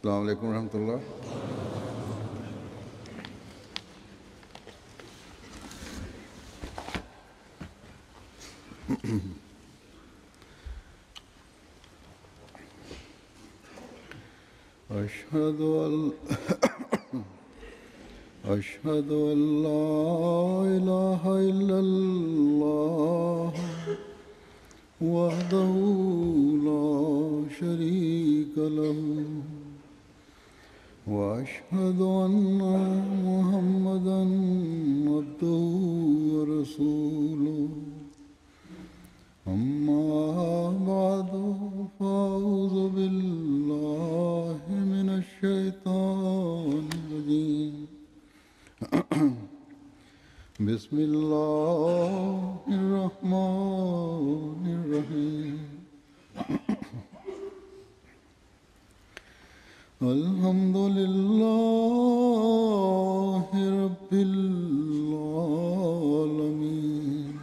अस्सलाम वालेकुम रहमतुल्लाह। أشهد أن لا إله إلا الله وحده لا شريك له وأشهد أن محمدا عبده ورسوله أما بعد فأعوذ بالله من الشيطان الرجيم بسم الله الرحمن الرحيم الحمد لله رب العالمين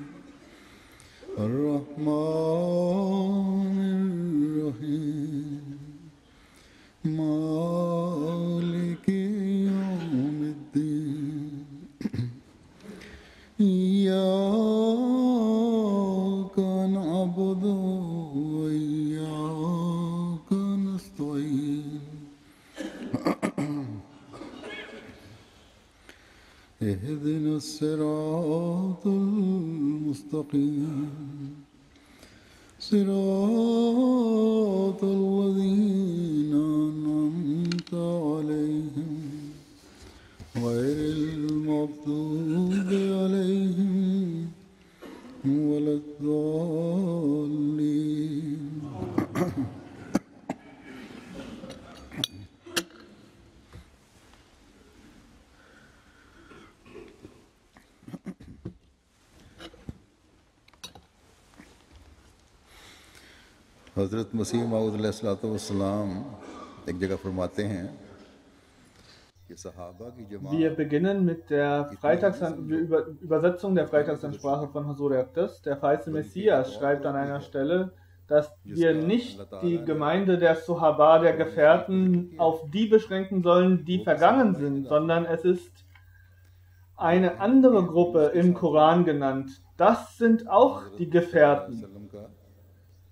الرحمن الرحيم مالك يوم الدين إياك نعبد وإياك نستعين اهدنا الصراط المستقيم صراط الذين أنعمت عليهم غير المغضوب عليهم ولا الضالين हज़रत मसीह मऊद अलैहिस्सलाम एक जगह फरमाते हैं कि सहाबा की जमात Wir beginnen mit der Übersetzung der Freitagsansprache von Huzur Aqdas. Der verheißene Messias schreibt an einer Stelle, dass wir nicht die Gemeinde der Suhaba, der Gefährten, auf die beschränken sollen, die vergangen sind, sondern es ist eine andere Gruppe im Koran genannt. Das sind auch die Gefährten.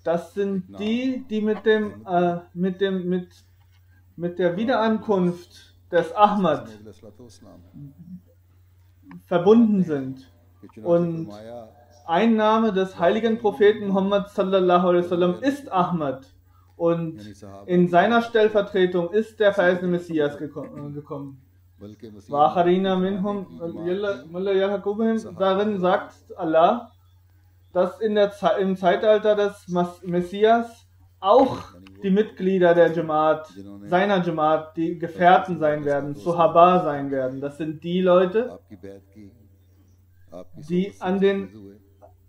Das sind die, die mit der Wiederankunft des Ahmad verbunden sind. Und ein Name des heiligen Propheten Muhammad sallallahu alaihi wasallam ist Ahmad. Und in seiner Stellvertretung ist der verheißene Messias gekommen. Darin sagt Allah, dass im Zeitalter des Messias auch die Mitglieder der Jamaat, seiner Jamaat, die Gefährten sein werden, Suhaba sein werden. Das sind die Leute, die an den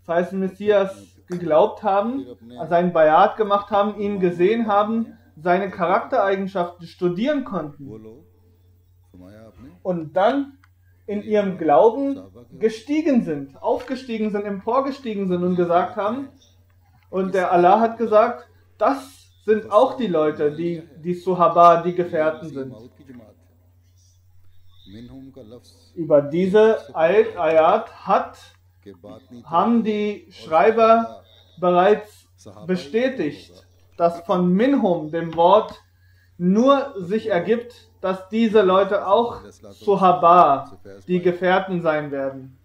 verheißenen Messias geglaubt haben, seinen Bayat gemacht haben, ihn gesehen haben, seine Charaktereigenschaften studieren konnten und dann in ihrem Glauben gestiegen sind, aufgestiegen sind, emporgestiegen sind und gesagt haben, und der Allah hat gesagt, das sind auch die Leute, die Suhaba, die Gefährten sind. Über diese Ayat haben die Schreiber bereits bestätigt, dass von Minhum, dem Wort, nur sich ergibt, dass diese Leute auch Suhaba, die Gefährten sein werden.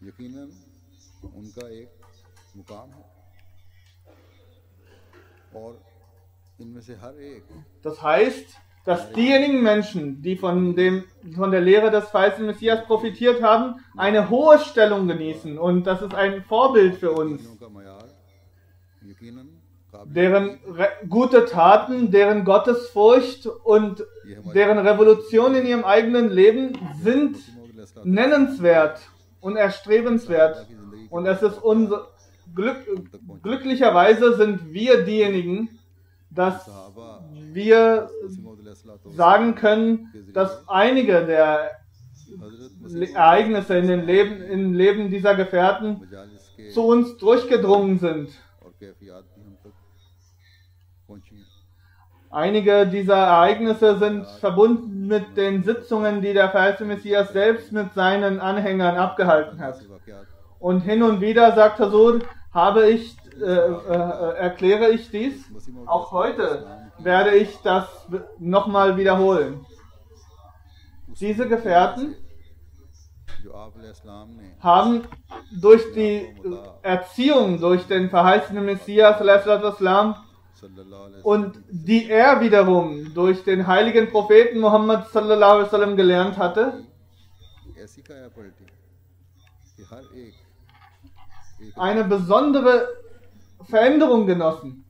Das heißt, dass diejenigen Menschen, die von der Lehre des verheißenen Messias profitiert haben, eine hohe Stellung genießen. Und das ist ein Vorbild für uns. Deren gute Taten, deren Gottesfurcht und deren Revolution in ihrem eigenen Leben sind nennenswert und erstrebenswert. Und es ist glücklicherweise sind wir diejenigen, dass wir sagen können, dass einige der Ereignisse im Leben dieser Gefährten zu uns durchgedrungen sind. Einige dieser Ereignisse sind verbunden mit den Sitzungen, die der verheißene Messias selbst mit seinen Anhängern abgehalten hat. Und hin und wieder, sagt Huzur, erkläre ich dies. Auch heute werde ich das nochmal wiederholen. Diese Gefährten haben durch die Erziehung durch den verheißenen Messias und die er wiederum durch den heiligen Propheten Muhammad sallallahu alaihi wasallam gelernt hatte, eine besondere Veränderung genossen.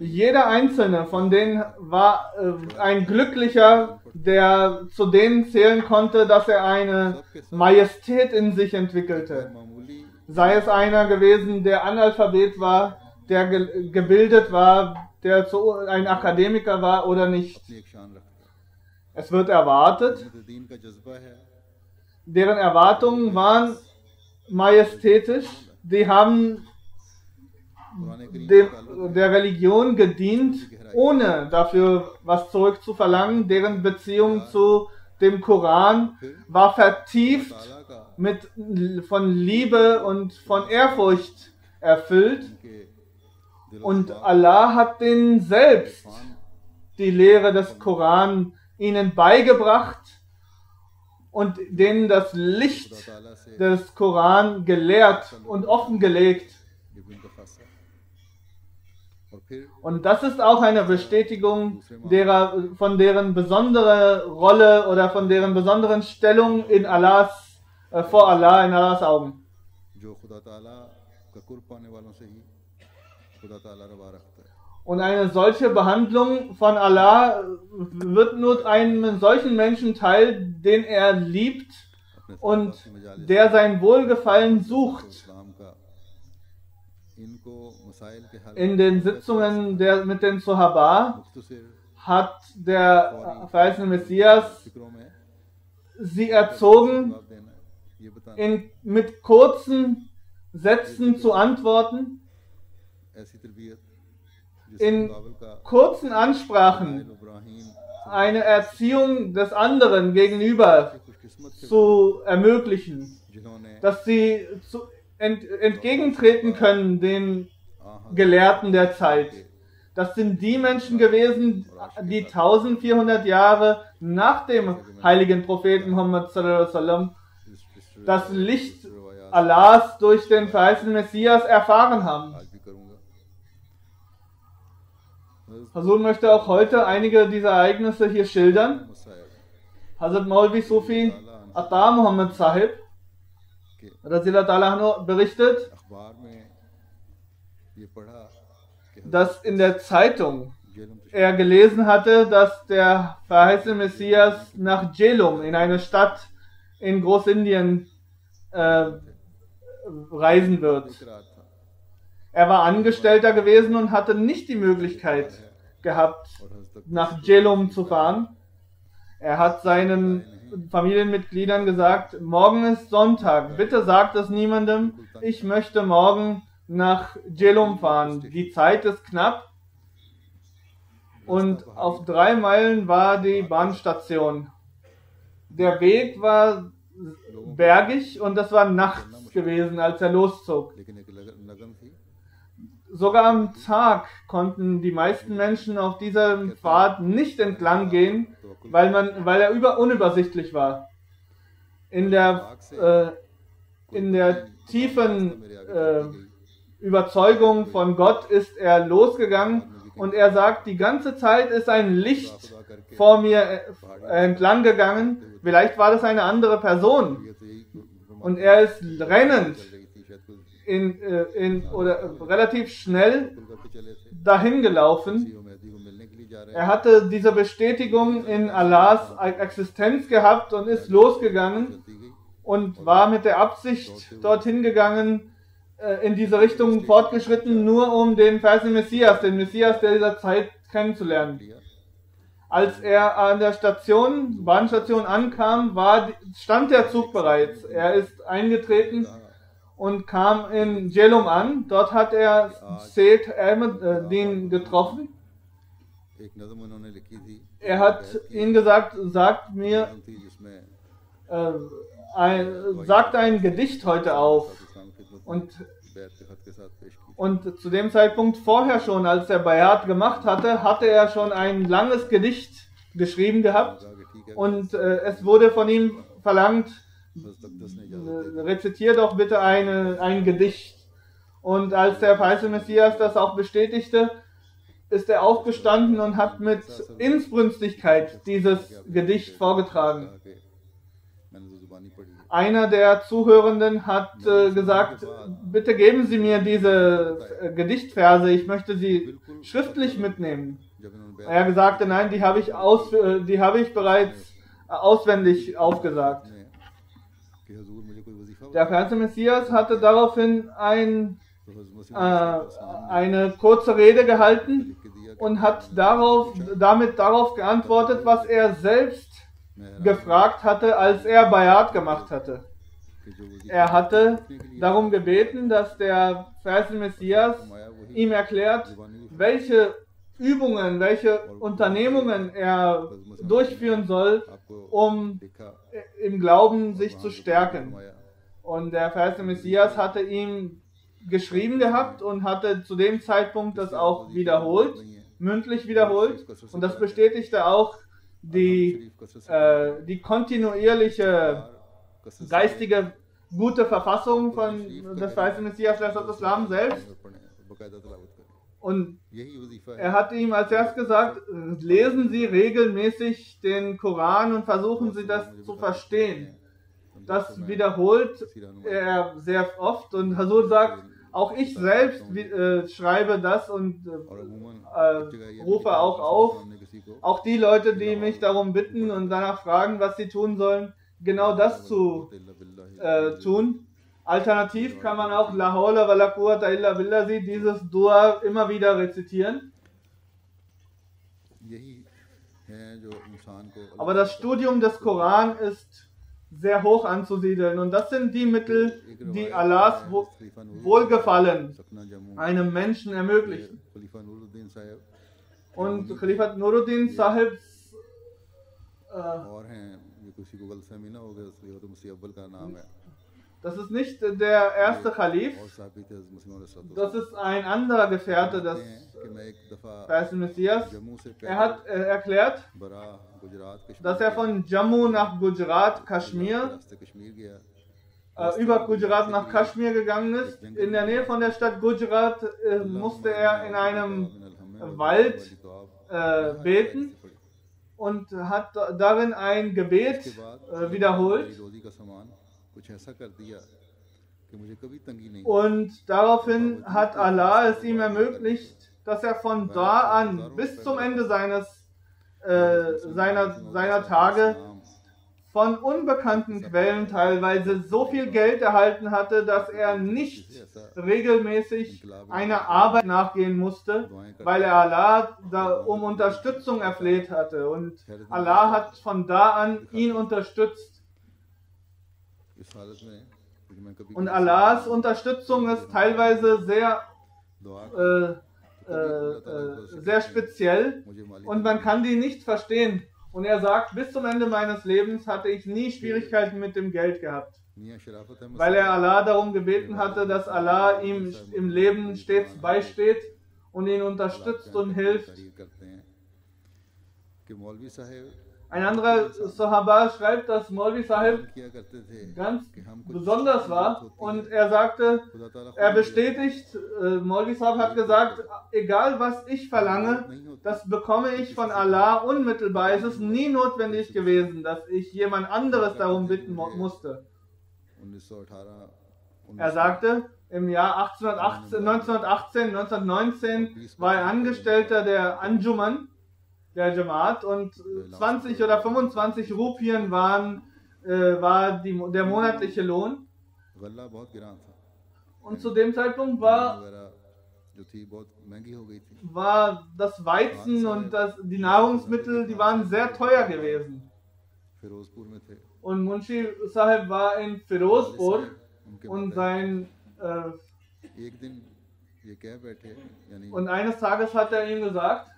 Jeder einzelne von denen war ein Glücklicher, der zu denen zählen konnte, dass er eine Majestät in sich entwickelte. Sei es einer gewesen, der Analphabet war, der gebildet war, der ein Akademiker war oder nicht. Es wird erwartet, deren Erwartungen waren majestätisch, die haben der Religion gedient, ohne dafür was zurückzuverlangen. Deren Beziehung zu dem Koran war vertieft von Liebe und von Ehrfurcht erfüllt. Und Allah hat denen selbst die Lehre des Koran ihnen beigebracht und denen das Licht des Koran gelehrt und offengelegt. Und das ist auch eine Bestätigung von deren besondere Rolle oder von deren besonderen Stellung in vor Allah, in Allahs Augen. Und eine solche Behandlung von Allah wird nur einem solchen Menschen teil, den er liebt und der sein Wohlgefallen sucht. In den Sitzungen mit den Sahaba hat der verheißene Messias sie erzogen, mit kurzen Sätzen zu antworten, in kurzen Ansprachen eine Erziehung des anderen gegenüber zu ermöglichen, dass sie entgegentreten können den Gelehrten der Zeit. Das sind die Menschen gewesen, die 1400 Jahre nach dem heiligen Propheten Muhammad sallallahu alaihi wasallam das Licht Allahs durch den verheißenen Messias erfahren haben. Huzur möchte auch heute einige dieser Ereignisse hier schildern. Hazrat Maulvi Sufi Ata Muhammad Sahib Razillah Ta'ala Anhu berichtet, dass in der Zeitung er gelesen hatte, dass der verheißene Messias nach Jhelum, in eine Stadt in Großindien, reisen wird. Er war Angestellter gewesen und hatte nicht die Möglichkeit gehabt, nach Jhelum zu fahren. Er hat seinen Familienmitgliedern gesagt, morgen ist Sonntag, bitte sagt es niemandem, ich möchte morgen nach Jhelum fahren. Die Zeit ist knapp und auf 3 Meilen war die Bahnstation. Der Weg war bergig und das war nachts gewesen, als er loszog. Sogar am Tag konnten die meisten Menschen auf diesem Pfad nicht entlang gehen, weil er unübersichtlich war. In der tiefen Überzeugung von Gott ist er losgegangen und er sagt, die ganze Zeit ist ein Licht vor mir entlang gegangen, vielleicht war das eine andere Person. Und er ist rennend oder relativ schnell dahin gelaufen. Er hatte diese Bestätigung in Allahs Existenz gehabt und ist losgegangen und war mit der Absicht dorthin gegangen, in diese Richtung fortgeschritten, nur um den verheißenen Messias, den Messias dieser Zeit kennenzulernen. Als er an der Bahnstation ankam, stand der Zug bereits. Er ist eingetreten und kam in Jhelum an. Dort hat er Sayyid Ahmad Din getroffen. एक नज़म उन्होंने लिखी थी, er hat ihnen gesagt, नज़म थी जिसमें sagt ein Gedicht heute auf. इस्लाम की खिदमत में Und, बैत के खत के साथ पेश की थी। und zu dem Zeitpunkt vorher schon, als er Bayat gemacht hatte, hatte er schon ein langes Gedicht geschrieben gehabt. कहा कि ठीक है, Und es wurde von ihm verlangt, हज़रत अक़दस ने इजाज़त दे rezitier doch bitte ein Gedicht. Und als der Feisal Messias das auch bestätigte, ist er aufgestanden und hat mit Inbrünstigkeit dieses Gedicht vorgetragen. कहा कि मैंने तो ज़ुबानी पढ़ी है। Einer der Zuhörenden hat gesagt, bitte geben Sie mir diese Gedichtverse, ich möchte sie schriftlich mitnehmen. जब इन्होंने बैत Er sagte, nein, die habe ich bereits auswendig aufgesagt. में कि हुजूर मुझे कोई वजीफा Der Feisal Messias hatte daraufhin तो हज़रत मसीह eine kurze Rede gehalten लिख के दिया कि und hat damit darauf geantwortet, was er selbst gefragt hatte, als er Bayat gemacht hatte. जो वजीफा Er hatte darum gebeten, dass der Feisal Messias ihm erklärt, welche Übungen, welche Unternehmungen er durchführen soll, आपको um देखा im Glauben sich zu stärken. फरमाया Und der Feisal Messias hatte ihm geschrieben gehabt und hatte zu dem Zeitpunkt das auch wiederholt, mündlich wiederholt. Und das bestätigte auch die kontinuierliche geistige gute Verfassung von des Feisal Messias Islam selbst. बाकायदा तलावत करें। Und यही वजीफा है er hatte ihm als erstes gesagt, lesen Sie regelmäßig den Koran und versuchen Sie das zu verstehen. Das wiederholt er sehr oft und Hazur sagt, auch ich selbst schreibe das und और अमूमन rufe auch auf, हमने किसी को auch die Leute, die mich darum bitten und danach fragen, was sie tun sollen, genau das zu tun. Alternativ kann man auch La hawla wa la quwwata illa billah, dieses Dua immer wieder rezitieren. यही है जो इंसान को Aber das Studium des Koran ist sehr hoch anzusiedeln und das sind die Mittel, die Allahs Wohlgefallen सपना Jammu einem Menschen ermöglichen. खलीफा नूरुद्दीन साहब Und Khalifat Nuruddin Sahibs और हैं, ये किसी को गलतफहमी ना हो गया, खलीफा मसीह अव्वल का नाम है das ist nicht der erste Khalif, और साहब थे हज़रत मसीह अलैहि das ist ein anderer Gefährte des कि मैं एक दफ़ा Feisal Messias. जम्मू से Er hat erklärt, बरा गुजरात Kashmir dass er von Jammu nach Gujarat, Kaschmir, रास्ते कश्मीर गया über Gujarat nach Kaschmir gegangen ist. In der Nähe von der Stadt Gujarat musste er in einem Wald beten und hat darin ein Gebet wiederholt. रोजी का सामान कुछ ऐसा कर दिया कि मुझे कभी तंगी नहीं Und daraufhin hat Allah es ihm ermöglicht, dass er von da an bis zum Ende seiner Tage von unbekannten Quellen teilweise so viel Geld erhalten hatte, dass er nicht regelmäßig einer Arbeit nachgehen musste, weil er Allah um Unterstützung erfleht hatte. Und Allah hat von da an ihn unterstützt. इस हालत में कि मैं कभी Und Allahs Unterstützung ist teilweise sehr दुआ sehr speziell मुझे माली und man kann die nicht verstehen. Und er sagt, bis zum Ende meines Lebens hatte ich nie Schwierigkeiten mit dem Geld gehabt, मियां शराफत Ahmad weil er Allah darum gebeten hatte, dass Allah ihm im Leben stets beisteht und ihn unterstützt und hilft. तहरीर करते हैं कि मौलवी साहब Ein anderer Sahaba schreibt, dass Maulvi Sahib किया करते थे ganz कि हम कुछ besonders war und er sagte, खुदा ताला er bestätigt, Maulvi Sahib hat gesagt, egal was ich verlange, das bekomme ich von Allah unmittelbar. Es ist nie notwendig gewesen, dass ich jemand anderes darum bitten musste. 1918 Er sagte, im Jahr 1918, 1919 war er Angestellter der Anjuman, der Jamaat, und 20 oder 25 Rupien war der monatliche Lohn. गल्ला बहुत गिरान था Und zu dem Zeitpunkt war वगैरह जो थी बहुत महंगी हो गई थी das Weizen und die Nahrungsmittel, die waren sehr teuer gewesen. Firozpur में थे Und Munshi Sahib war in Firozpur उनके und एक दिन ये कह बैठे यानी und eines Tages hat er ihm gesagt,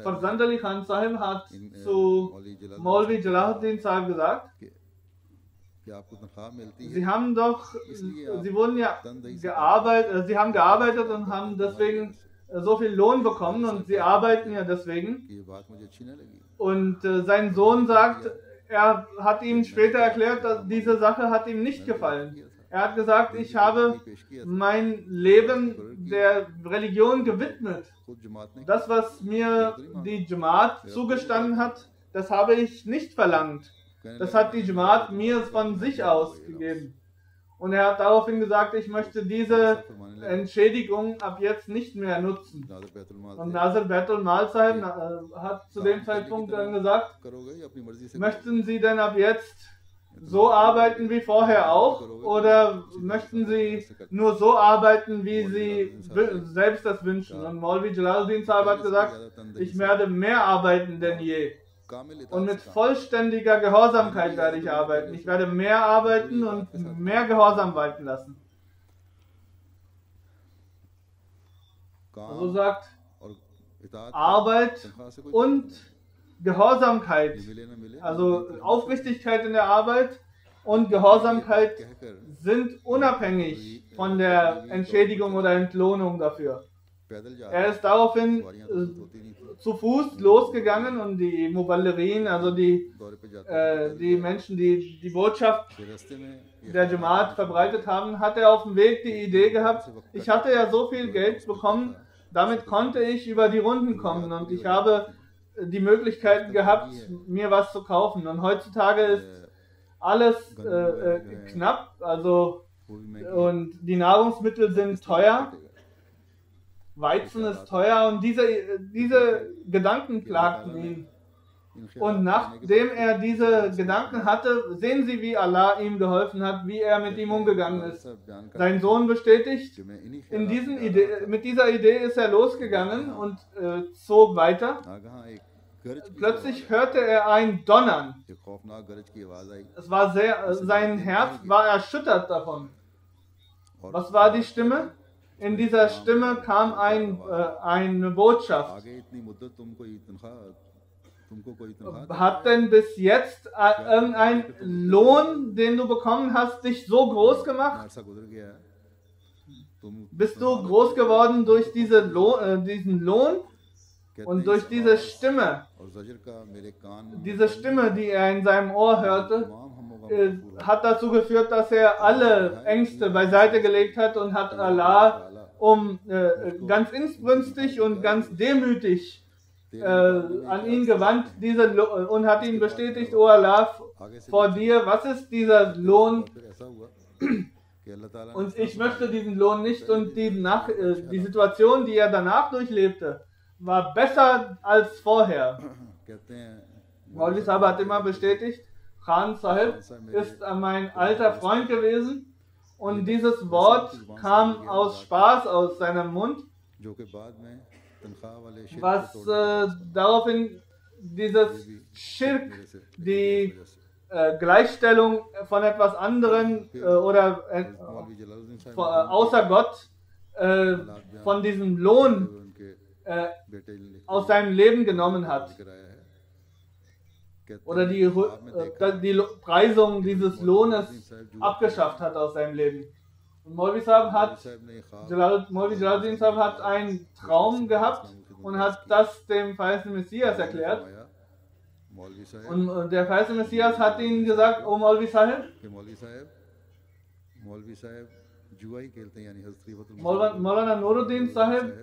Farzand Ali Khan Sahib hat zu Maulvi Jalaluddin Sahib gesagt, Sie haben doch, Sie wurden ja gearbeitet, Sie haben gearbeitet und haben deswegen so viel Lohn bekommen und Sie arbeiten ja deswegen. Und sein Sohn sagt, er hat ihm später erklärt, dass diese Sache hat ihm nicht gefallen. Er hat gesagt, ich habe mein Leben der Religion gewidmet. Das, was mir die Jamaat zugestanden hat, das habe ich nicht verlangt. Das hat die Jamaat mir von sich aus gegeben. Und er hat daraufhin gesagt, ich möchte diese Entschädigung ab jetzt nicht mehr nutzen. Und Nazir Baitul Mal Sahib hat zu dem Zeitpunkt dann gesagt, möchten Sie denn ab jetzt so arbeiten wie vorher auch? Oder möchten Sie nur so arbeiten, wie Sie selbst das wünschen? Und Maulvi Jalaluddin Sahib hat gesagt, ich werde mehr arbeiten denn je. Und mit vollständiger Gehorsamkeit werde ich arbeiten. Ich werde mehr arbeiten und mehr Gehorsam walten lassen. So sagt Arbeit und Gehorsamkeit, also Aufrichtigkeit in der Arbeit und Gehorsamkeit sind unabhängig von der Entschädigung oder Entlohnung dafür. Er ist daraufhin zu Fuß losgegangen und die Muballighin, also die Menschen, die die Botschaft der Jamaat verbreitet haben, hat er auf dem Weg die Idee gehabt, ich hatte ja so viel Geld bekommen, damit konnte ich über die Runden kommen und ich habe die Möglichkeiten gehabt, mir was zu kaufen. Und heutzutage ist alles knapp, also und die Nahrungsmittel sind teuer. Weizen ist teuer und diese Gedanken plagten ihn. Und nachdem er diese Gedanken hatte, sehen Sie, wie Allah ihm geholfen hat, wie er mit ihm umgegangen ist. Sein Sohn bestätigt, mit dieser Idee ist er losgegangen und zog weiter. Plötzlich hörte er ein Donnern. Es war sein Herz war erschüttert davon. Was war die Stimme? In dieser Stimme kam eine Botschaft. Hat denn bis jetzt irgendein Lohn, den du bekommen hast, dich so groß gemacht? Bist du groß geworden durch diesen Lohn und durch diese Stimme? Diese Stimme, die er in seinem Ohr hörte, hat dazu geführt, dass er alle Ängste beiseite gelegt hat und hat Allah ganz inbrünstig und ganz demütig an ihn gewandt und hat ihn bestätigt, O Allah, vor dir, was ist dieser Lohn? Und ich möchte diesen Lohn nicht und die Situation, die er danach durchlebte, war besser als vorher. Maulvi Sahib hat immer bestätigt, Khan Sahib ist mein alter Freund gewesen und dieses Wort kam aus Spaß aus seinem Mund, was daraufhin dieses Schirk, die Gleichstellung von etwas anderem oder außer Gott von diesem Lohn aus seinem Leben genommen hat. Oder die Preisung dieses Lohnes abgeschafft hat aus seinem Leben. Und Maulvi Jalaluddin Sahib hat einen Traum gehabt und hat das dem verheißenen Messias erklärt. Und der verheißene Messias hat ihnen gesagt, O Maulvi Sahib, Maulana Nuruddin Sahib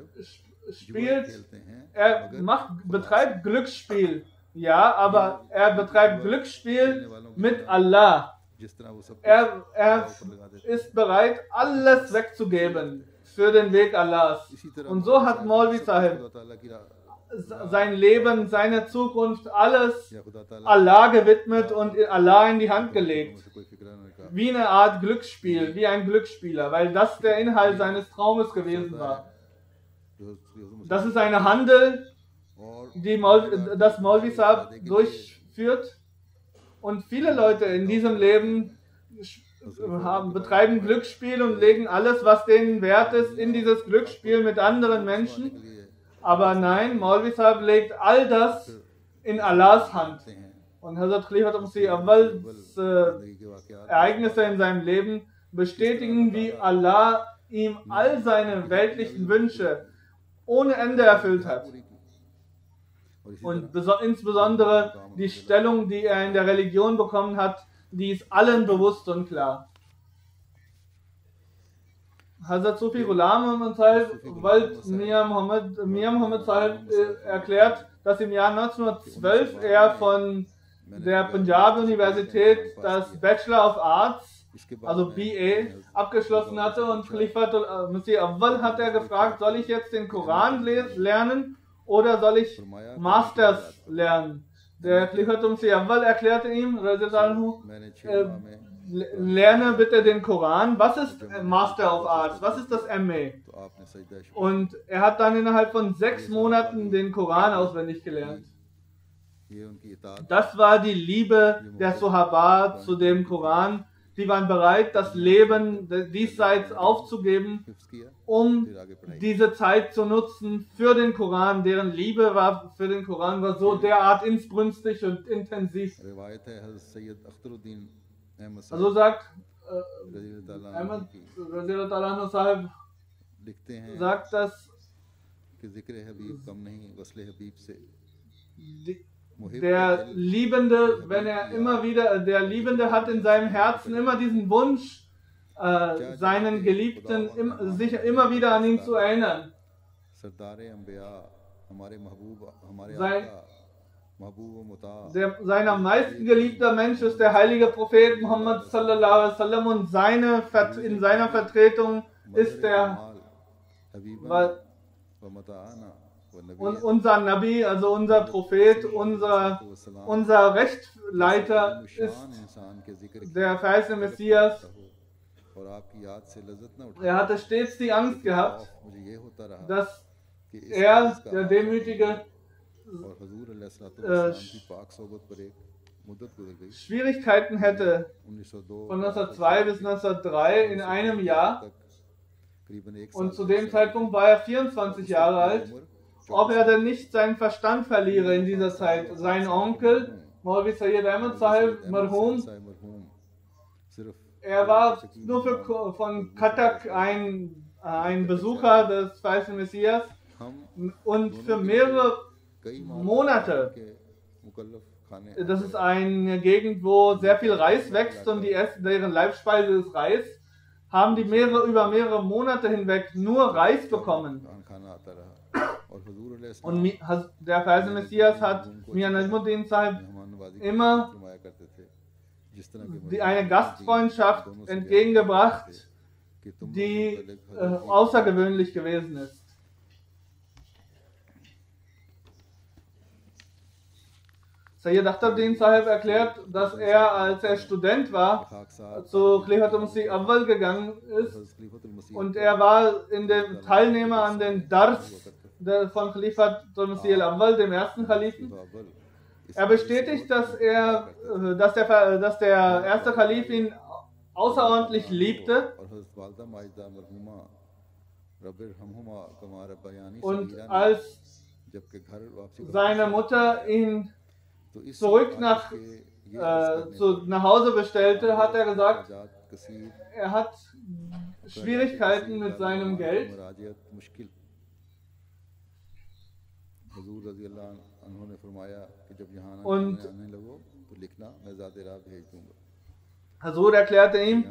betreibt Glücksspiel. Ja, aber er betreibt Glücksspiel mit Allah. Er ist bereit, alles wegzugeben für den Weg Allahs. Und so hat Maulvi Sahib sein Leben, seine Zukunft, alles Allah gewidmet und Allah in die Hand gelegt. Wie eine Art Glücksspiel, wie ein Glücksspieler, weil das der Inhalt seines Traumes gewesen war. Das ist ein Handel, das Maulvi Sahib durchführt. Und viele Leute in diesem Leben betreiben Glücksspiel und legen alles, was denen wert ist, in dieses Glücksspiel mit anderen Menschen. Aber nein, Maulvi Sahib legt all das in Allahs Hand. Und Hazrat Khalifatul Masih Awwals Ereignisse in seinem Leben bestätigen, wie Allah ihm all seine weltlichen Wünsche ohne Ende erfüllt hat. Und insbesondere die Stellung, die er in der Religion bekommen hat, die ist allen bewusst und klar. Hazrat Sufi Ghulam Ahmad Sahib Mia Muhammad Sahib erklärt, dass im Jahr 1912 er von der Punjab-Universität das Bachelor of Arts, also BA, abgeschlossen hatte, und Khalifatul Masih Awwal hat er gefragt, soll ich jetzt den Koran lernen oder soll ich Masters lernen? Der Khalifatul Masih Awwal erklärte ihm, lerne bitte den Koran. Was ist Master of Arts? Was ist das MA? Und er hat dann innerhalb von 6 Monaten den Koran auswendig gelernt. Das war die Liebe der Sahaba zu dem Koran. Sie waren bereit, das Leben diesseits aufzugeben, um diese Zeit zu nutzen für den Koran. Deren Liebe für den Koran war so derart insbrünstig und intensiv. Also sagt Ahmad Radhiyallahu Sahib, sagt, dass der Liebende, der Liebende hat in seinem Herzen immer diesen Wunsch, seinen Geliebten sich immer wieder an ihn zu erinnern. Sein am meisten geliebter Mensch ist der heilige Prophet Muhammad sallallahu alaihi wasallam, und in seiner Vertretung ist unser Nabi, also unser Prophet, unser Rechtleiter ist der verheißene Messias. Er hatte stets die Angst gehabt, dass er, der Demütige, Schwierigkeiten hätte von 1902 bis 1903 in einem Jahr, und zu dem Zeitpunkt war er 24 Jahre alt, ob er denn nicht seinen Verstand verliere in dieser Zeit. Sein Onkel, Maulvi Sayyid Ahmad Sahib Marhum, er war nur von Cuttack ein Besucher des verheißenen Messias, und für mehrere Monate, das ist eine Gegend, wo sehr viel Reis wächst und deren Leibspeise ist Reis, haben die über mehrere Monate hinweg nur Reis bekommen. Und der verheißene Messias hat Mian Najmuddin Sahib immer eine Gastfreundschaft entgegengebracht, die außergewöhnlich gewesen ist. Sayyid Akhtaruddin Sahib erklärt, dass er, als er Student war, zu Khalifatul Masih Awwal gegangen ist, und er war Teilnehmer an den Dars von Khalifatul Masih Awwal, dem ersten Khalifen. Er bestätigt, dass der erste Khalif ihn außerordentlich liebte, und als seine Mutter ihn zurück nach Hause bestellte, hat er gesagt, er hat Schwierigkeiten mit seinem Geld. Und Hazur erklärte ihm,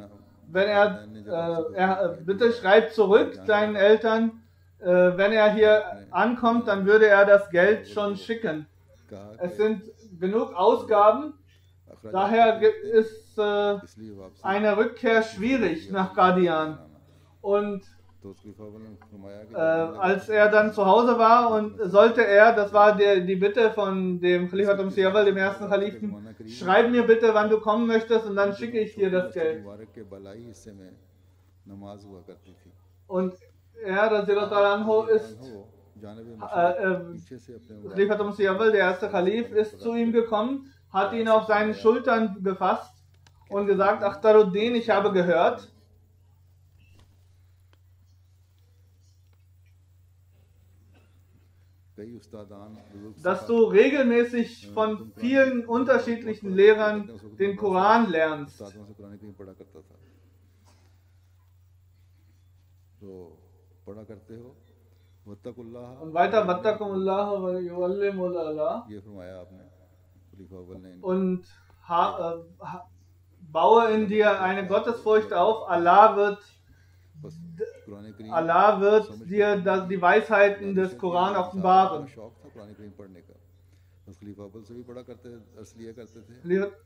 bitte schreib zurück deinen Eltern, wenn er hier ankommt, dann würde er das Geld schon schicken. Es sind genug Ausgaben, daher ist eine Rückkehr schwierig nach Qadian. Und als er dann zu Hause war, und das war die Bitte von dem Khalifatul Masih Awwal, dem ersten Khalifen, schreib mir bitte, wann du kommen möchtest, und dann schicke ich dir das Geld. Und er, Radhiyallahu anhu, ist Khalifatul Masih Awwal, der erste Khalif, ist zu ihm gekommen, hat ihn auf seinen Schultern gefasst und gesagt, Akhtaruddin, ich habe gehört, dass du regelmäßig von vielen unterschiedlichen Lehrern den Koran lernst. Und weiter, Wattakumullah wa yuallimul Allah. Und baue in dir eine Gottesfurcht auf. Allah wird dir die Weisheiten des Koran offenbaren.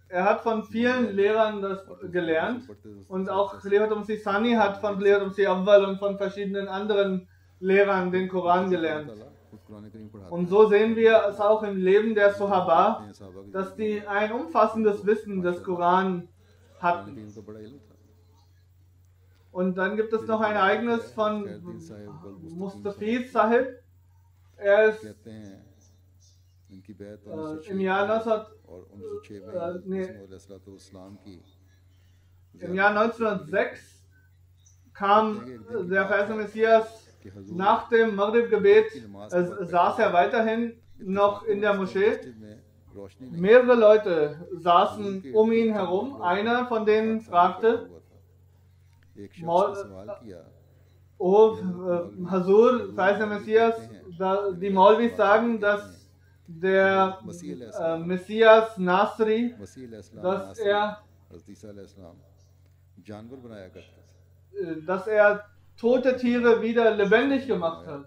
Er hat von vielen Lehrern das gelernt und auch Khalifatul Masih Sani hat von Khalifatul Masih Awwal und von verschiedenen anderen Lehrern den Koran gelernt. Und so sehen wir es auch im Leben der Sahaba, dass die ein umfassendes Wissen des Koran hatten. Und dann gibt es noch ein Ereignis von Mustafiz Sahib. Er ist im Jahr 1906 kam der Verheißene Messias nach dem Maghrib-Gebet, saß er weiterhin noch in der Moschee. Mehrere Leute saßen um ihn herum. Einer von denen fragte, Oh Hazur, Verheißene Messias, die Maulvis sagen, dass der Messias Nasri, dass er tote Tiere wieder lebendig gemacht hat.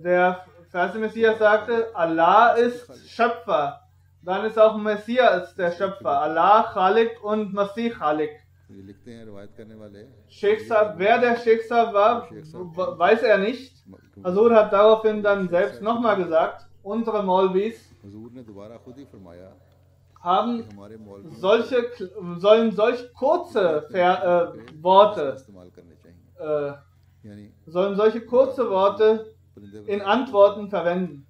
Der Verheißene Messias sagte, Allah ist Schöpfer, dann ist auch Messias der Schöpfer. Allah Khalik und Masih Khalik. Wer der Sheikh Sahib war, weiß er nicht. Hazur hat daraufhin dann selbst nochmal gesagt, unsere Maulvis sollen solch kurze Worte in Antworten verwenden.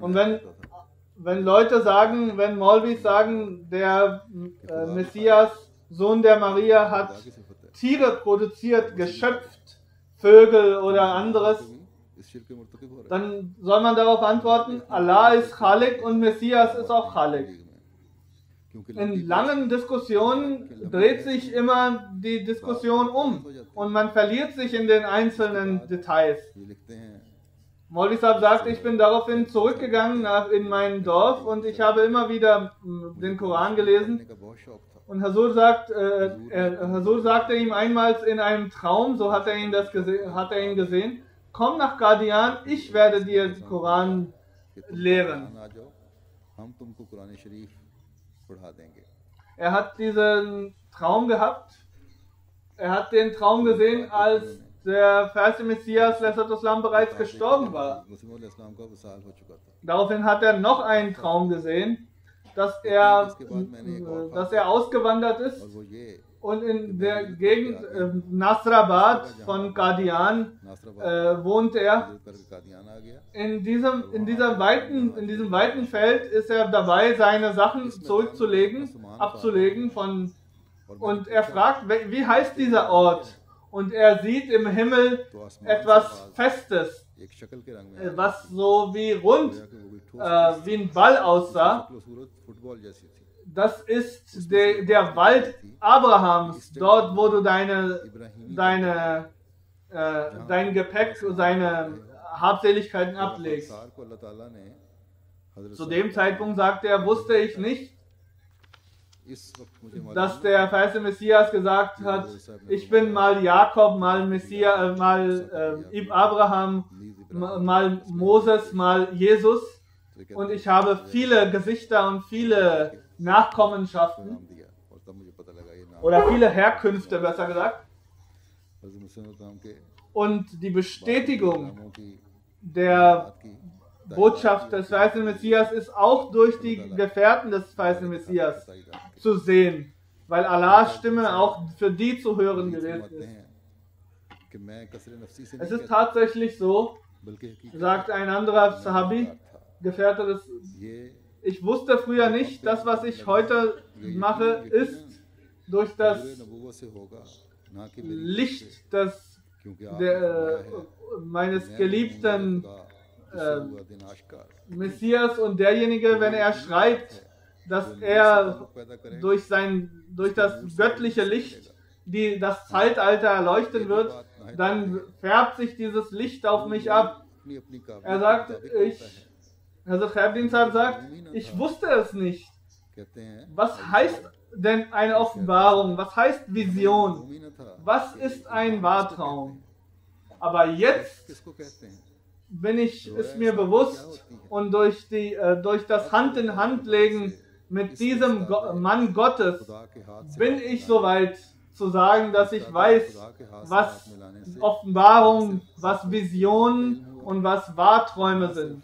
Und wenn Leute sagen, wenn Maulvis sagen, der Messias, Sohn der Maria, hat Tiere produziert, geschöpft, Vögel oder anderes, dann soll man darauf antworten, Allah ist Khalik und Messias ist auch Khalik. In langen Diskussionen dreht sich immer die Diskussion um und man verliert sich in den einzelnen Details. Maulvi Sahib sagt, ich bin daraufhin zurückgegangen in mein Dorf und ich habe immer wieder den Koran gelesen. Und Hazur sagte ihm einmal in einem Traum, so hat er ihn gesehen, komm nach Qadian, ich werde dir den Koran lehren. Er hat diesen Traum gehabt. Er hat den Traum gesehen, als der Verheißene Messias bereits gestorben war. Daraufhin hat er noch einen Traum gesehen, dass er ausgewandert ist und in der Gegend Nasrabad von Qadian wohnt er. In diesem weiten Feld ist er dabei, seine Sachen abzulegen und er fragt, wie heißt dieser Ort? Und er sieht im Himmel etwas Festes, was so wie wie ein Ball aussah. Das ist der Wald Abrahams, dort wo du dein Gepäck, seine Habseligkeiten ablegst. Zu dem Zeitpunkt sagte er, wusste ich nicht, dass der Verheißene Messias gesagt hat, ich bin mal Jakob, mal Abraham, mal Moses, mal Jesus und ich habe viele Gesichter und viele Nachkommenschaften oder viele Herkünfte, besser gesagt. Und die Bestätigung der Botschaft des Verheißenen Messias ist auch durch die Gefährten des Verheißenen Messias zu sehen, weil Allahs Stimme auch für die zu hören gewesen ist. Es ist tatsächlich so, sagt ein anderer Sahabi, Gefährte des, ich wusste früher nicht, das was ich heute mache, ist durch das Licht des meines geliebten Messias und derjenige, wenn er schreibt, dass er durch das göttliche Licht das Zeitalter erleuchten wird, dann färbt sich dieses Licht auf mich ab. Er sagt, Hazrat Khairuddin Sahib sagt, ich wusste es nicht. Was heißt denn eine Offenbarung? Was heißt Vision? Was ist ein Wahrtraum? Aber jetzt bin ich es mir bewusst und durch das Hand in Hand legen mit diesem Mann Gottes bin ich soweit zu sagen, dass ich weiß, was Offenbarung, was Visionen und was Wahrträume sind.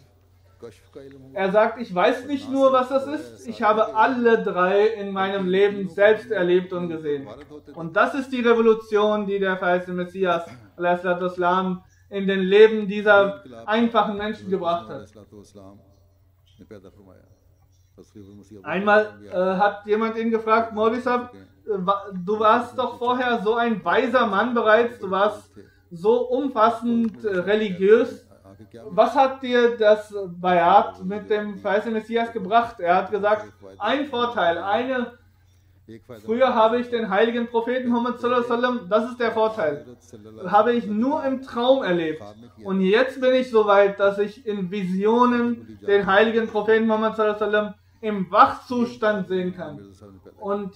Er sagt, ich weiß nicht nur, was das ist, ich habe alle drei in meinem Leben selbst erlebt und gesehen. Und das ist die Revolution, die der verheißene Messias Islam in den Leben dieser einfachen Menschen gebracht hat. Einmal hat jemand ihn gefragt, Maulvi Sahib, du warst doch vorher so ein weiser Mann bereits, du warst so umfassend religiös. Was hat dir das Bayat mit dem verheißenen Messias gebracht? Er hat gesagt, ein Vorteil, früher habe ich den heiligen Propheten Muhammad sallallahu alaihi wasallam, das ist der Vorteil, habe ich nur im Traum erlebt. Und jetzt bin ich so weit, dass ich in Visionen den heiligen Propheten Muhammad sallallahu alaihi wasallam im Wachzustand sehen kann. Und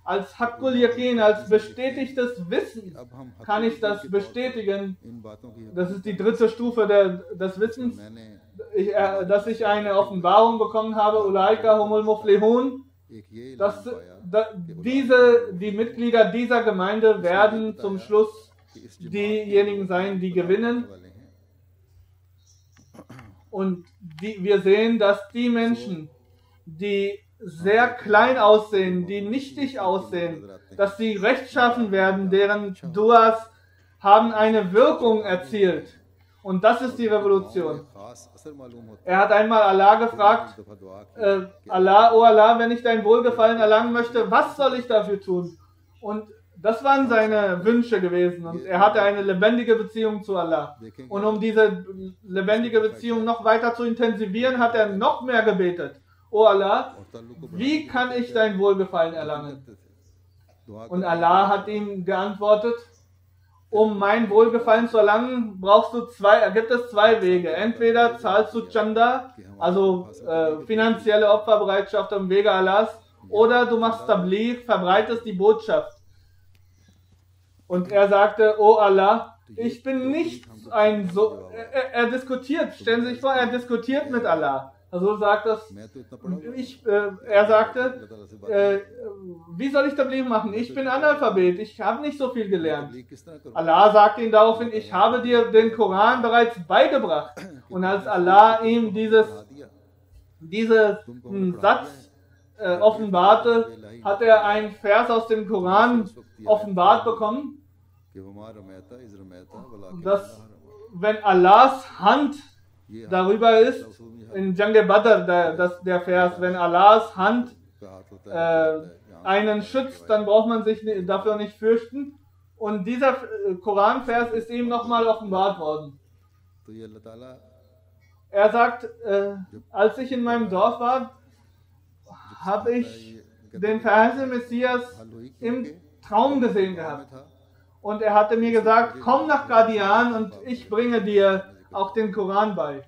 als Haqqul Yaqin, als bestätigtes Wissen, kann ich das bestätigen. Das ist die dritte Stufe des Wissens, dass ich eine Offenbarung bekommen habe, Ulaika humul muflihun, dass die Mitglieder dieser Gemeinde werden zum Schluss diejenigen sein, die gewinnen. Und wir sehen, dass die Menschen, die sehr klein aussehen, die nichtig aussehen, dass sie rechtschaffen werden, deren Duas haben eine Wirkung erzielt. Und das ist die Revolution. Er hat einmal Allah gefragt, Allah, oh Allah, wenn ich dein Wohlgefallen erlangen möchte, was soll ich dafür tun? Und das waren seine Wünsche gewesen. Und er hatte eine lebendige Beziehung zu Allah. Und um diese lebendige Beziehung noch weiter zu intensivieren, hat er noch mehr gebetet. O Allah, wie kann ich dein Wohlgefallen erlangen? Und Allah hat ihm geantwortet, um mein Wohlgefallen zu erlangen, gibt es zwei Wege. Entweder zahlst du Chanda, also finanzielle Opferbereitschaft im Wege Allahs, oder du machst Tabligh, verbreitest die Botschaft. Und er sagte, oh Allah, ich bin nicht er diskutiert, stellen Sie sich vor, er diskutiert mit Allah. Also sagt das, er sagte, wie soll ich Tabligh machen? Ich bin Analphabet, ich habe nicht so viel gelernt. Allah sagte ihm daraufhin, ich habe dir den Koran bereits beigebracht. Und als Allah ihm diesen Satz offenbarte, hat er einen Vers aus dem Koran offenbart bekommen, dass wenn Allahs Hand darüber ist, in Jang-e Badr, der Vers, wenn Allahs Hand einen schützt, dann braucht man sich dafür nicht fürchten. Und dieser Koranvers ist ihm nochmal offenbart worden. Er sagt, als ich in meinem Dorf war, habe ich den verheißenen Messias im Traum gesehen gehabt. Und er hatte mir gesagt, komm nach Qadian und ich bringe dir auch den Koran bei.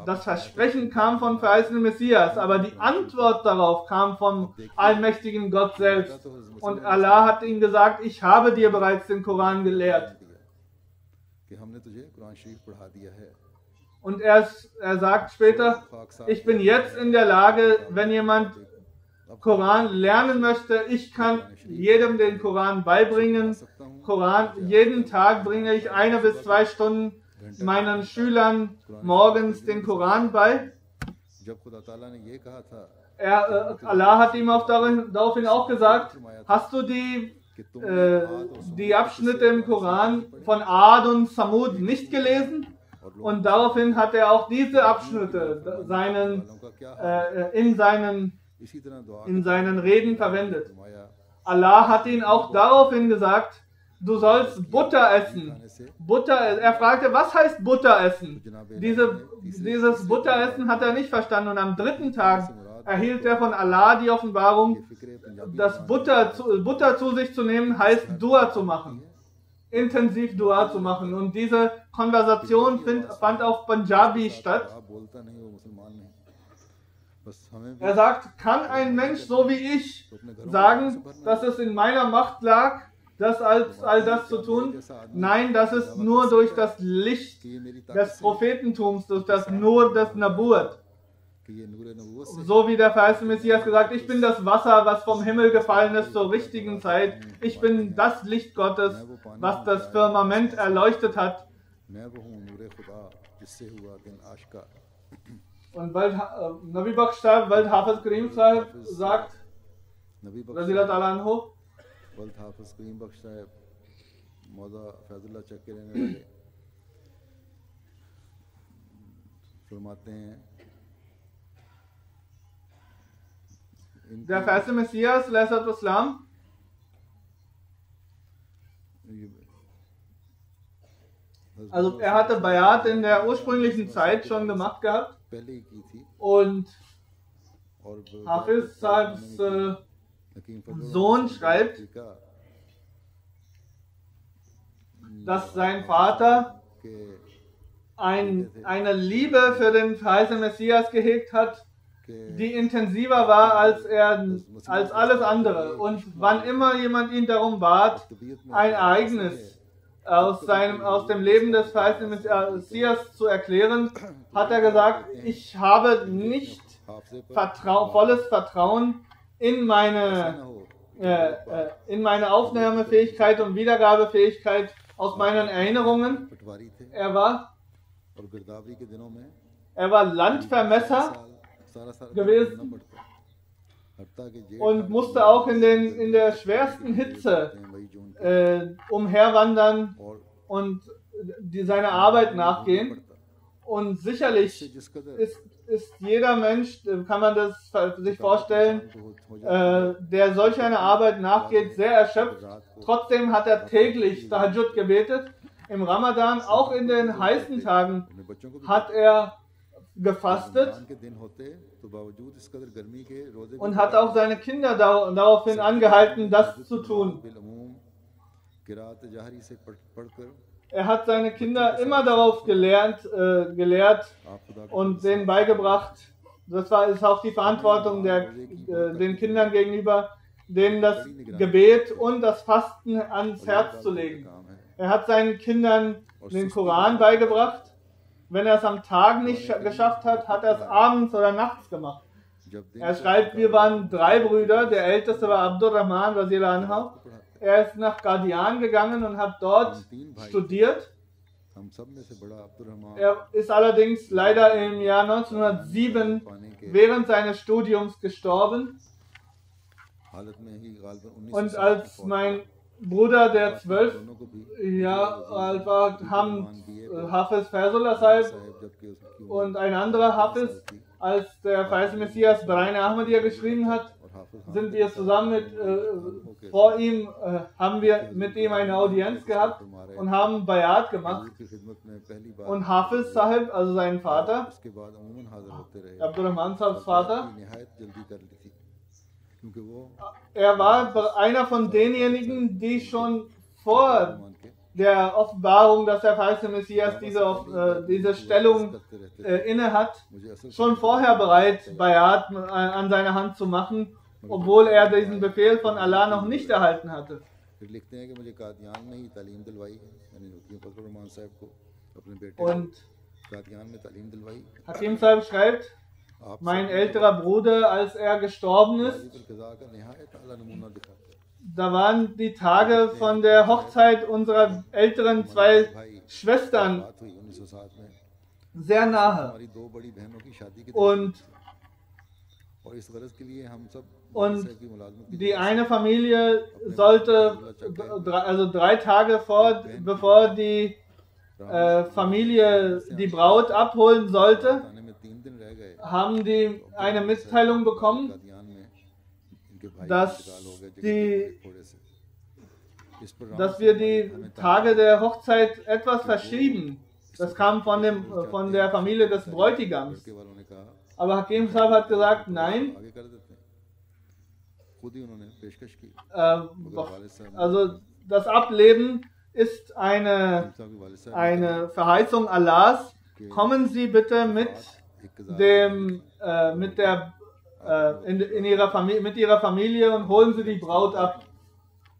Das Versprechen kam vom verheißenen Messias, aber die Antwort darauf kam vom allmächtigen Gott selbst. Und Allah hat ihm gesagt, ich habe dir bereits den Koran gelehrt. Und er sagt später, ich bin jetzt in der Lage, wenn jemand Koran lernen möchte, ich kann jedem den Koran beibringen. Jeden Tag bringe ich 1 bis 2 Stunden meinen Schülern morgens den Koran bei. Allah hat ihm daraufhin auch gesagt, hast du die Abschnitte im Koran von Ad und Samud nicht gelesen? Und daraufhin hat er auch diese Abschnitte in seinen Reden verwendet. Allah hat ihn auch daraufhin gesagt, du sollst Butter essen. Butter, er fragte, was heißt Butter essen? Dieses Butteressen hat er nicht verstanden und am dritten Tag erhielt er von Allah die Offenbarung, dass Butter zu sich zu nehmen heißt Dua zu machen. Intensiv Dua zu machen. Und diese Konversation fand auf Punjabi statt. Er sagt, kann ein Mensch so wie ich sagen, dass es in meiner Macht lag, all das zu tun? Nein, das ist nur durch das Licht des Prophetentums, durch das Nur des Nabut. So wie der verheißene Messias gesagt, ich bin das Wasser, was vom Himmel gefallen ist zur richtigen Zeit. Ich bin das Licht Gottes, was das Firmament erleuchtet hat. Und weil Nabi Baksh Sahib, weil Hafiz Karim Sahib sagt, Radhiyallahu ta'ala anhu, हाफिज करीम बख्श साहब मौजा फैजुल्लाह चक के रहने वाले फरमाते हैं der verheißene Messias, Islam, also er hatte Bayat in der ursprünglichen Zeit schon gemacht gehabt und Hafiz Sahibs Sohn schreibt, dass sein Vater eine Liebe für den verheißenen Messias gehegt hat, die intensiver war als alles andere. Und wann immer jemand ihn darum bat, ein Ereignis aus dem Leben des verheißenen Messias zu erklären, hat er gesagt, ich habe nicht volles Vertrauen in meine Aufnahmefähigkeit und Wiedergabefähigkeit aus meinen Erinnerungen. Er war Landvermesser gewesen und musste auch in der schwersten Hitze umherwandern und seiner Arbeit nachgehen. Und sicherlich ist jeder Mensch, kann man das sich vorstellen, der solch eine Arbeit nachgeht, sehr erschöpft. Trotzdem hat er täglich Tahajjud gebetet. Im Ramadan, auch in den heißen Tagen, hat er gefastet und hat auch seine Kinder daraufhin angehalten, das zu tun. Er hat seine Kinder immer darauf gelehrt und denen beigebracht, ist auch die Verantwortung den Kindern gegenüber, denen das Gebet und das Fasten ans Herz zu legen. Er hat seinen Kindern den Koran beigebracht. Wenn er es am Tag nicht geschafft hat, hat er es abends oder nachts gemacht. Er schreibt, wir waren 3 Brüder, der älteste war Abdurrahman, radhiyallahu anhu. Er ist nach Qadian gegangen und hat dort studiert. Er ist allerdings leider im Jahr 1907 während seines Studiums gestorben. Und als mein Bruder, der 12 Jahre alt war, haben Hafiz Faizullah Sahib und ein anderer Hafiz, als der verheißene Messias Baraine Ahmadiyya geschrieben hat, sind wir zusammen haben wir mit ihm eine Audienz gehabt und haben Bayat gemacht. Und Hafiz Sahib, also sein Vater, Abdurrahman Sahibs Vater, er war einer von denjenigen, die schon vor der Offenbarung, dass der verheißene Messias diese Stellung inne hat, schon vorher bereit, Bayat an seiner Hand zu machen, obwohl er diesen Befehl von Allah noch nicht erhalten hatte. Und Hakim Sahib schreibt, mein älterer Bruder, als er gestorben ist, da waren die Tage von der Hochzeit unserer älteren 2 Schwestern sehr nahe. Und die eine Familie sollte, also 3 Tage bevor die Familie die Braut abholen sollte, haben die eine Mitteilung bekommen, dass dass wir die Tage der Hochzeit etwas verschieben. Das kam von der Familie des Bräutigams. Aber Hakim Sahib hat gesagt, nein. Also das Ableben ist eine Verheißung Allahs. Kommen Sie bitte mit ihrer Familie und holen Sie die Braut ab.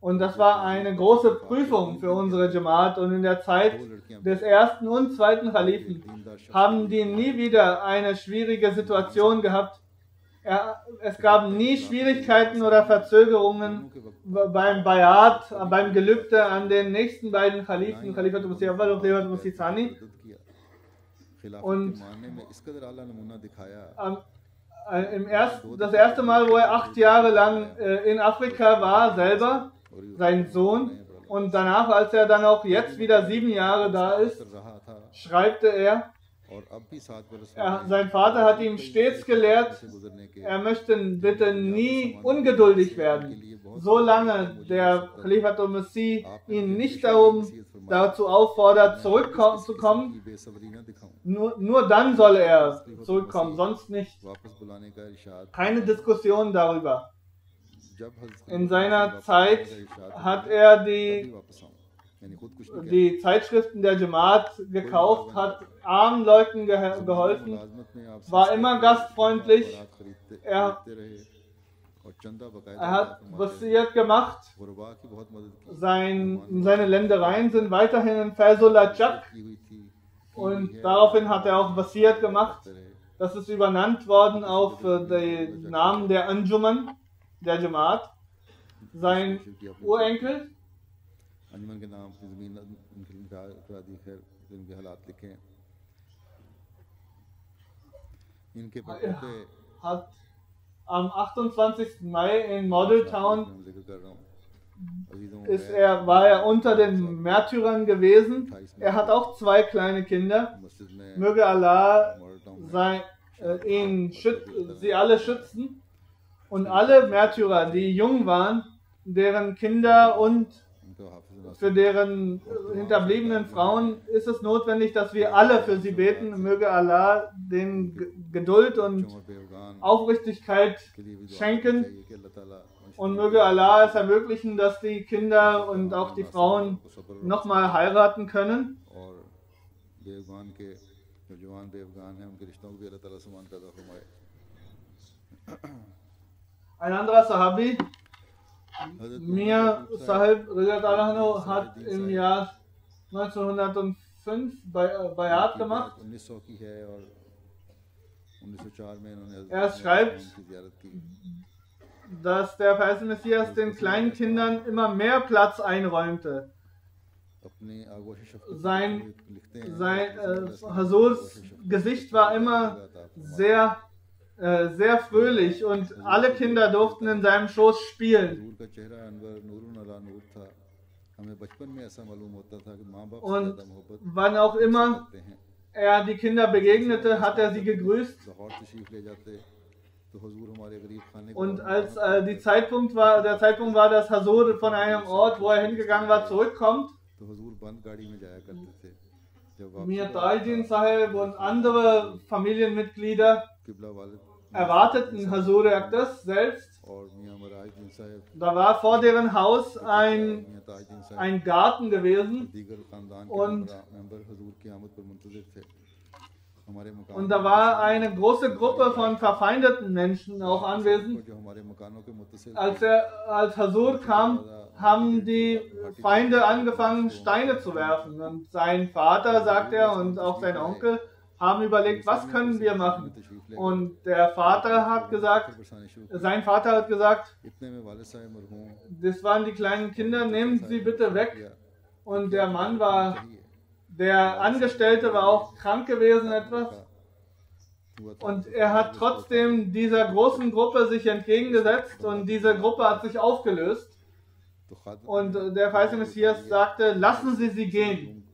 Und das war eine große Prüfung für unsere Jamaat. Und in der Zeit des ersten und zweiten Khalifen haben die nie wieder eine schwierige Situation gehabt. Es gab nie Schwierigkeiten oder Verzögerungen beim Bayat, beim Gelübde an den nächsten beiden Khalifen, Khalifatul Masih Awwal und Khalifatul Masih Thani. Und das erste Mal, wo er 8 Jahre lang in Afrika war, selber, sein Sohn, und danach, als er dann auch jetzt wieder 7 Jahre da ist, schreibt er, sein Vater hat ihm stets gelehrt, er möchte bitte nie ungeduldig werden, solange der Khalifatul Masih ihn nicht dazu auffordert, zurückzukommen. Nur dann soll er zurückkommen, sonst nicht. Keine Diskussion darüber. In seiner Zeit hat er die Zeitschriften der Jamaat gekauft, hat armen Leuten geholfen, war immer gastfreundlich. Er hat Wasiyat gemacht. Seine Ländereien sind weiterhin in Faisullah Chak. Und daraufhin hat er auch Wasiyat gemacht. Das ist übernannt worden auf den Namen der Anjuman, der Jamaat. Sein Urenkel hat am 28. Mai in Model Town war er unter den Märtyrern gewesen. Er hat auch 2 kleine Kinder. Möge Allah sie alle schützen. Und alle Märtyrer, die jung waren, deren Kinder und für deren hinterbliebenen Frauen, ist es notwendig, dass wir alle für sie beten. Möge Allah den Geduld und Aufrichtigkeit schenken. Und möge Allah es ermöglichen, dass die Kinder und auch die Frauen nochmal heiraten können. Ein anderer Sahabi, Mir Sahib hat im Jahr 1905 Bayat gemacht. Er schreibt, dass der Verheißene Messias den kleinen Kindern immer mehr Platz einräumte. Sein Hasurs Gesicht war immer sehr fröhlich und alle Kinder durften in seinem Schoß spielen. Und wann auch immer er die Kinder begegnete, hat er sie gegrüßt. Und als der Zeitpunkt war, dass Hasur von einem Ort, wo er hingegangen war, zurückkommt, Mir Tajuddin Sahib und andere Familienmitglieder erwarteten Hasur Aqdas selbst. Da war vor deren Haus ein Garten gewesen und da war eine große Gruppe von verfeindeten Menschen auch anwesend. Als Hasur kam, haben die Feinde angefangen, Steine zu werfen. Und sein Vater, sagt er, und auch sein Onkel haben überlegt, was können wir machen? Und sein Vater hat gesagt, das waren die kleinen Kinder, nehmen Sie bitte weg. Und der Angestellte war auch krank gewesen etwas. Und er hat trotzdem dieser großen Gruppe sich entgegengesetzt und diese Gruppe hat sich aufgelöst. Und der Verheißene Messias sagte, lassen Sie sie gehen.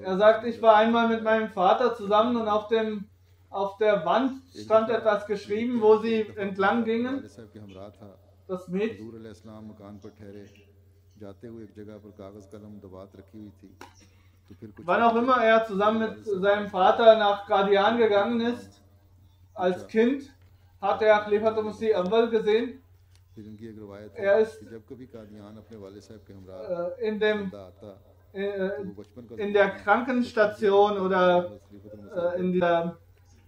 Er sagt, ich war einmal mit meinem Vater zusammen und auf dem Auf der Wand stand etwas geschrieben, wo sie entlang gingen. Das Mädchen. Wann auch immer er zusammen mit seinem Vater nach Qadian gegangen ist, als Kind, hat er Khalifatul Masih Awwal gesehen. Er ist in der Krankenstation oder in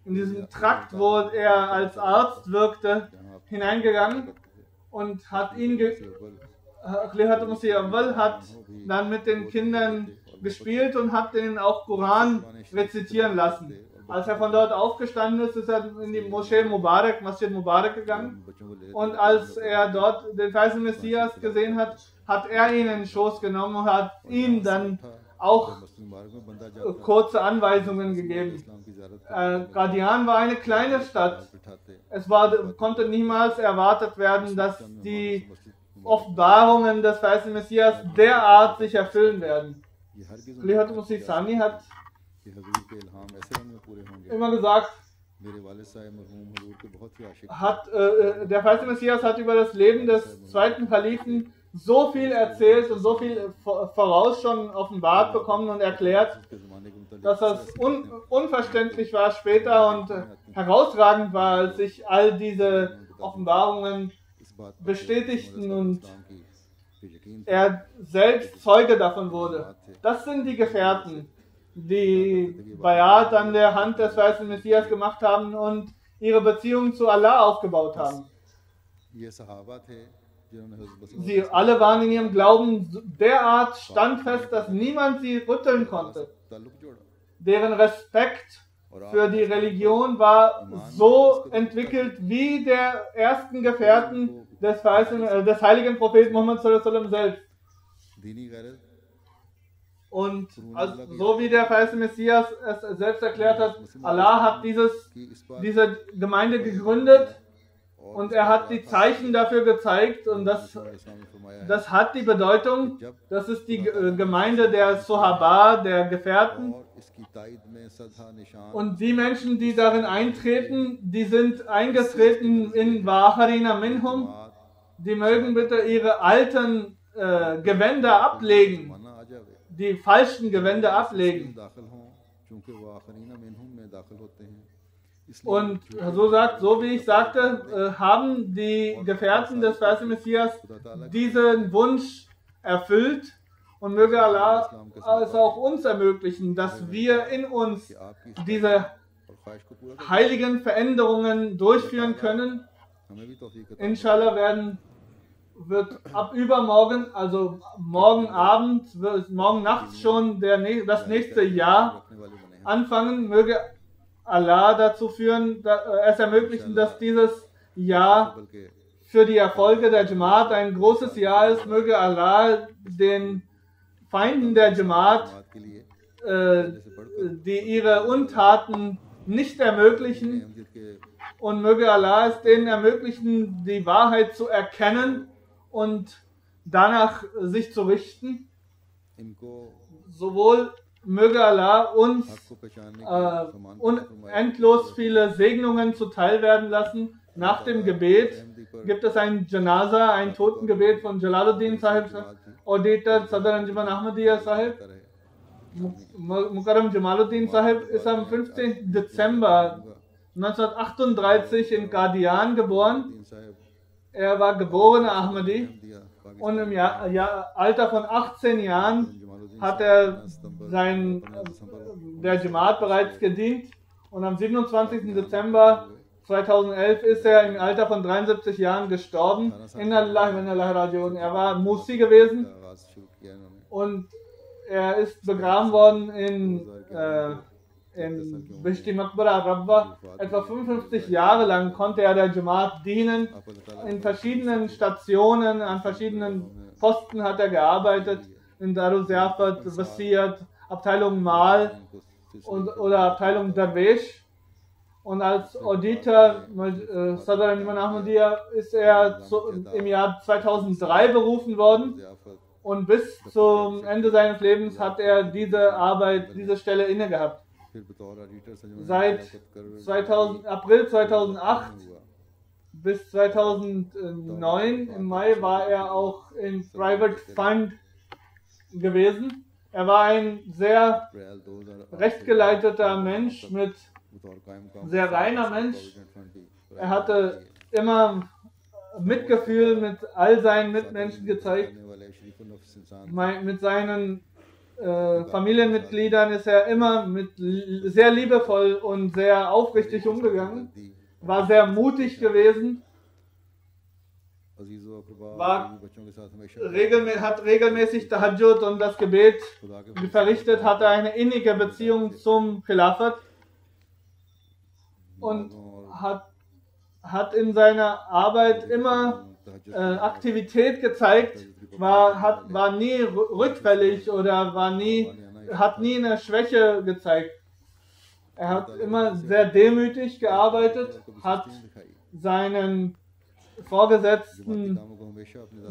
diesem Trakt, wo er als Arzt wirkte, hineingegangen und hat Khalifatul Masih Awwal hat dann mit den Kindern gespielt und hat denen auch Koran rezitieren lassen. Als er von dort aufgestanden ist, ist er in die Moschee Mubarak, Masjid Mubarak gegangen. Und als er dort den Feisal Messias gesehen hat, hat er ihn in den Schoß genommen und hat ihm dann auch kurze Anweisungen gegeben. Qadian war eine kleine Stadt. Konnte niemals erwartet werden, dass die Offenbarungen des Feisal Messias derart sich erfüllen werden. Khalifatul Masih Thani hat immer gesagt, der Feisal Messias hat über das Leben des zweiten Kalifen so viel erzählt und so viel voraus schon offenbart bekommen und erklärt, dass das unverständlich war später und herausragend war, als sich all diese Offenbarungen bestätigten und er selbst Zeuge davon wurde. Das sind die Gefährten, die Bayat an der Hand des Feisal Messias gemacht haben und ihre Beziehung zu Allah aufgebaut haben. Sie alle waren in ihrem Glauben derart standfest, dass niemand sie rütteln konnte. Deren Respekt für die Religion war so entwickelt wie der ersten Gefährten des heiligen Propheten Muhammad sallallahu alaihi wasallam selbst. Und so wie der Feisal Messias es selbst erklärt hat, Allah hat diese Gemeinde gegründet und er hat die Zeichen dafür gezeigt und das hat die Bedeutung, das ist die Gemeinde der Sohaba, der Gefährten. Und die Menschen, die darin eintreten, die sind eingetreten in Wa'akharina minhum. Die mögen bitte ihre alten Gewänder ablegen, die falschen Gewänder ablegen. Und so wie ich sagte, haben die Gefährten des Feisal Messias diesen Wunsch erfüllt und möge Allah es auch uns ermöglichen, dass wir in uns diese heiligen Veränderungen durchführen können. Inshallah wird ab übermorgen, also morgen Abend, morgen nachts schon das nächste Jahr anfangen. Möge Allah dazu führen, es ermöglichen, dass dieses Jahr für die Erfolge der Jamaat ein großes Jahr ist. Möge Allah den Feinden der Jamaat, die ihre Untaten nicht ermöglichen, und möge Allah es denen ermöglichen, die Wahrheit zu erkennen und danach sich zu richten. Sowohl möge Allah uns unendlos viele Segnungen zuteil werden lassen. Nach dem Gebet gibt es ein Janaza, ein Totengebet von Jalaluddin Sahib, Auditor Sadr Anjuman Ahmadiyya Sahib. Mukarram Jamaluddin Sahib ist am 15. Dezember 1938 in Qadian geboren. Er war geborener Ahmadi und im Alter von 18 Jahren hat er der Jamaat bereits gedient und am 27. Dezember 2011 ist er im Alter von 73 Jahren gestorben. Inna lillahi wa inna ilaihi raji'un. Er war Musi gewesen und er ist begraben worden in Bishti Maqbara Rabba. Etwa 55 Jahre lang konnte er der Jamaat dienen. In verschiedenen Stationen, an verschiedenen Posten hat er gearbeitet. In Darul Ziyafat, Wasiyat, Abteilung Mal oder Abteilung Darwesh. Und als Auditor Sadr Anjuman Ahmadiyya ist er im Jahr 2003 berufen worden. Und bis zum Ende seines Lebens hat er diese Stelle inne gehabt. Seit April 2008 bis 2009 im Mai war er auch in Private Fund gewesen. Er war ein sehr rechtgeleiteter Mensch, sehr reiner Mensch. Er hatte immer Mitgefühl mit all seinen Mitmenschen gezeigt. Mit seinen Familienmitgliedern ist er immer sehr liebevoll und sehr aufrichtig umgegangen. War sehr mutig gewesen. Hat regelmäßig Tahajjud und das Gebet verrichtet, hatte eine innige Beziehung zum Khilafat und hat in seiner Arbeit immer Aktivität gezeigt, war nie rückfällig oder hat nie eine Schwäche gezeigt. Er hat immer sehr demütig gearbeitet, hat seinen Vorgesetzten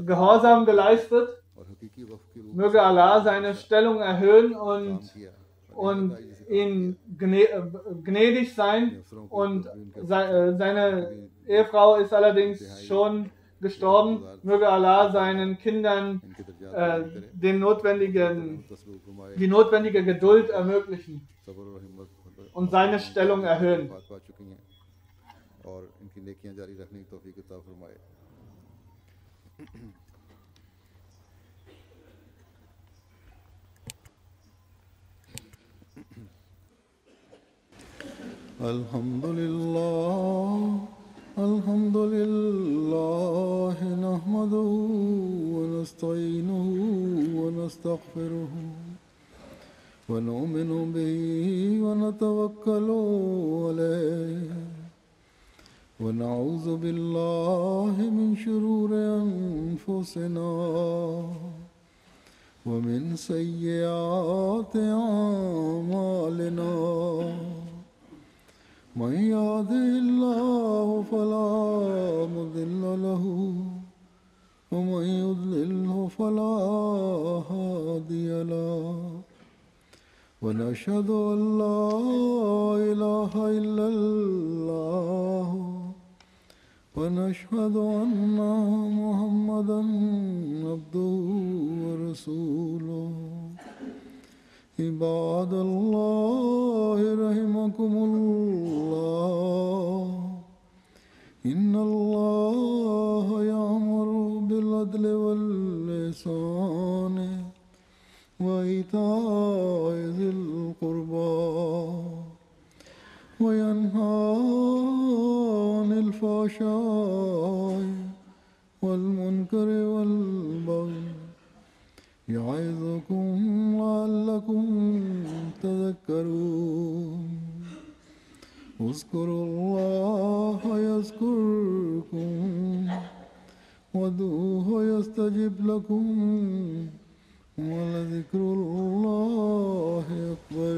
Gehorsam geleistet. Möge Allah seine Stellung erhöhen und ihm gnädig sein. Und seine Ehefrau ist allerdings schon gestorben. Möge Allah seinen Kindern die notwendige Geduld ermöglichen und seine Stellung erhöhen. Alhamdulillah nahmaduhu wa nasta'inuhu wa nastaghfiruhu wa nu'minu bihi wa natawakkalu alayhi ونعوذ بالله من شرور أنفسنا ومن سيئات أعمالنا من يهده الله فلا مضل له ومن يضلله فلا هادي له ونشهد أن لا إله إلا الله ونشهد أن محمدا عبده ورسوله عباد الله رحمكم الله إن الله يأمر بالعدل والإحسان وإيتاء ذي القربى وينهى عن الفحشاء والمنكر والبغي يعظكم لعلكم تذكرون اذكروا الله يذكركم وادعوه يستجب لكم ولذكر الله أكبر